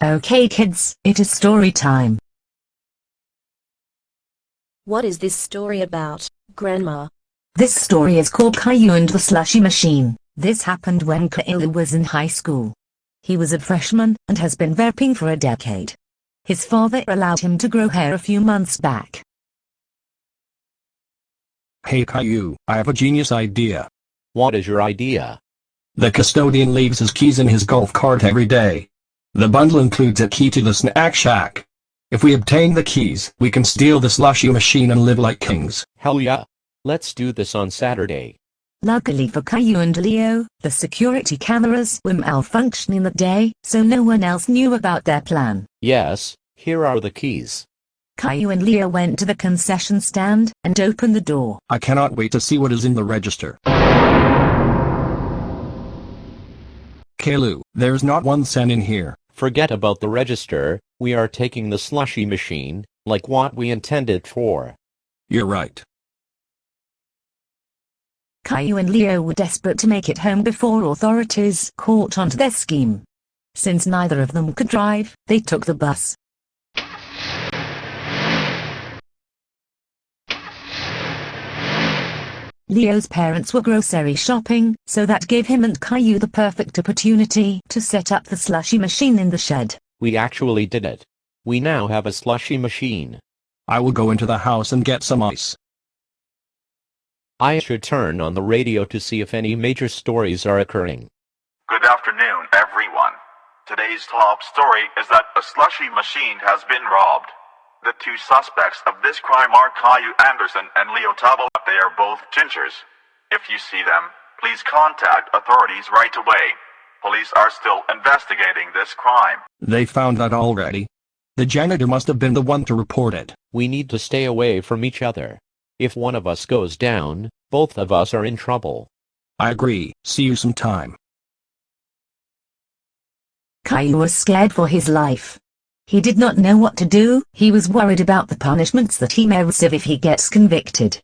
Okay kids, it is story time. What is this story about, Grandma? This story is called Caillou and the Slushy Machine. This happened when Caillou was in high school. He was a freshman and has been vaping for a decade. His father allowed him to grow hair a few months back. Hey Caillou, I have a genius idea. What is your idea? The custodian leaves his keys in his golf cart every day. The bundle includes a key to the snack shack. If we obtain the keys, we can steal the slushy machine and live like kings. Hell yeah! Let's do this on Saturday. Luckily for Caillou and Leo, the security cameras were malfunctioning that day, so no one else knew about their plan. Yes, here are the keys. Caillou and Leo went to the concession stand and opened the door. I cannot wait to see what is in the register. Caillou, there's not 1 cent in here. Forget about the register, we are taking the slushy machine, like what we intended for. You're right. Caillou and Leo were desperate to make it home before authorities caught onto their scheme. Since neither of them could drive, they took the bus. Leo's parents were grocery shopping, so that gave him and Caillou the perfect opportunity to set up the slushy machine in the shed. We actually did it. We now have a slushy machine. I will go into the house and get some ice. I should turn on the radio to see if any major stories are occurring. Good afternoon, everyone. Today's top story is that a slushy machine has been robbed. The 2 suspects of this crime are Caillou Anderson and Leo Tabo. They are both gingers. If you see them, please contact authorities right away. Police are still investigating this crime. They found that already. The janitor must have been the one to report it. We need to stay away from each other. If one of us goes down, both of us are in trouble. I agree. See you sometime. Caillou was scared for his life. He did not know what to do. He was worried about the punishments that he may receive if he gets convicted.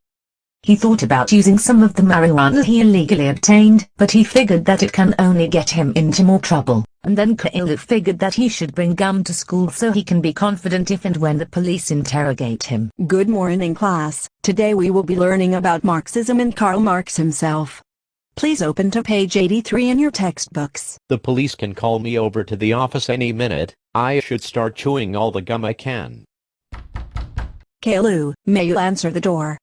He thought about using some of the marijuana he illegally obtained, but he figured that it can only get him into more trouble. And then Caillou figured that he should bring gum to school so he can be confident if and when the police interrogate him. Good morning, class. Today we will be learning about Marxism and Karl Marx himself. Please open to page 83 in your textbooks. The police can call me over to the office any minute. I should start chewing all the gum I can. Caillou, may you answer the door?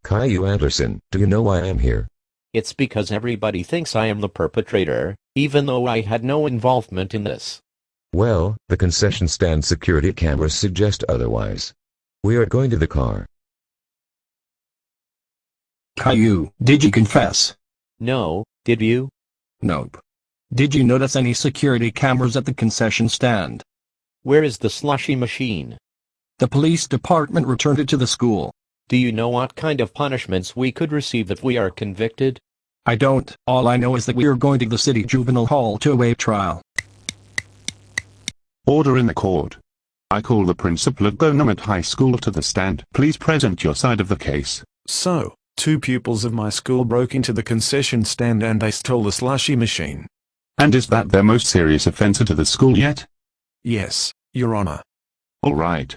Caillou Anderson, do you know why I'm here? It's because everybody thinks I am the perpetrator, even though I had no involvement in this. Well, the concession stand security cameras suggest otherwise. We are going to the car. Caillou, did you confess? No, did you? Nope. Did you notice any security cameras at the concession stand? Where is the slushy machine? The police department returned it to the school. Do you know what kind of punishments we could receive if we are convicted? I don't. All I know is that we are going to the city juvenile hall to await trial. Order in the court. I call the principal of Gonumit High School to the stand. Please present your side of the case. So, 2 pupils of my school broke into the concession stand and they stole the slushy machine. And is that their most serious offense to the school yet? Yes, Your Honor. All right.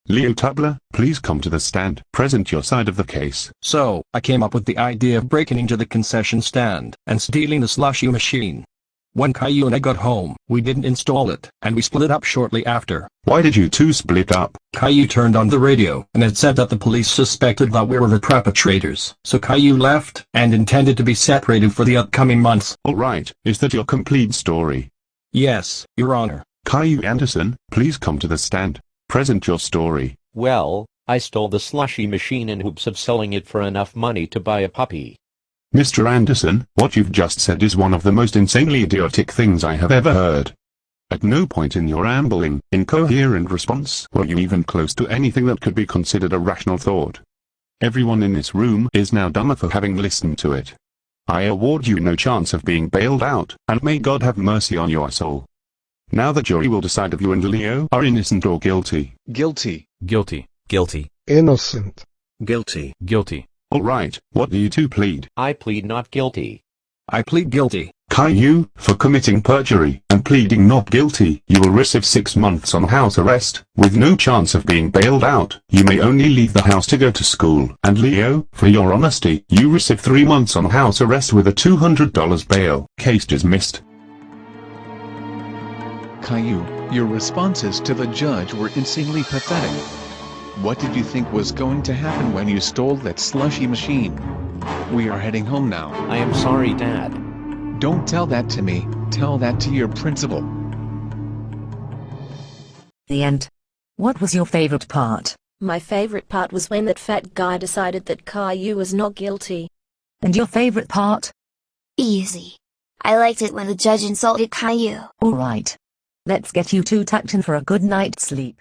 Leo Tubler, please come to the stand. Present your side of the case. So, I came up with the idea of breaking into the concession stand and stealing the slushy machine. When Caillou and I got home, we didn't install it, and we split up shortly after. Why did you 2 split up? Caillou turned on the radio, and it said that the police suspected that we were the perpetrators. So Caillou left, and intended to be separated for the upcoming months. All right. Is that your complete story? Yes, Your Honor. Caillou Anderson, please come to the stand. Present your story. Well, I stole the slushy machine in hopes of selling it for enough money to buy a puppy. Mr. Anderson, what you've just said is one of the most insanely idiotic things I have ever heard. At no point in your ambling, incoherent response were you even close to anything that could be considered a rational thought. Everyone in this room is now dumber for having listened to it. I award you no chance of being bailed out, and may God have mercy on your soul. Now the jury will decide if you and Leo are innocent or guilty. Guilty. Guilty. Guilty. Innocent. Guilty. Guilty. All right, what do you 2 plead? I plead not guilty. I plead guilty. Caillou, for committing perjury and pleading not guilty, you will receive 6 months on house arrest, with no chance of being bailed out. You may only leave the house to go to school. And Leo, for your honesty, you receive 3 months on house arrest with a $200 bail. Case dismissed. Caillou, your responses to the judge were insanely pathetic. What did you think was going to happen when you stole that slushy machine? We are heading home now. I am sorry, Dad. Don't tell that to me, tell that to your principal. The end. What was your favorite part? My favorite part was when that fat guy decided that Caillou was not guilty. And your favorite part? Easy. I liked it when the judge insulted Caillou. Alright. Let's get you two tucked in for a good night's sleep.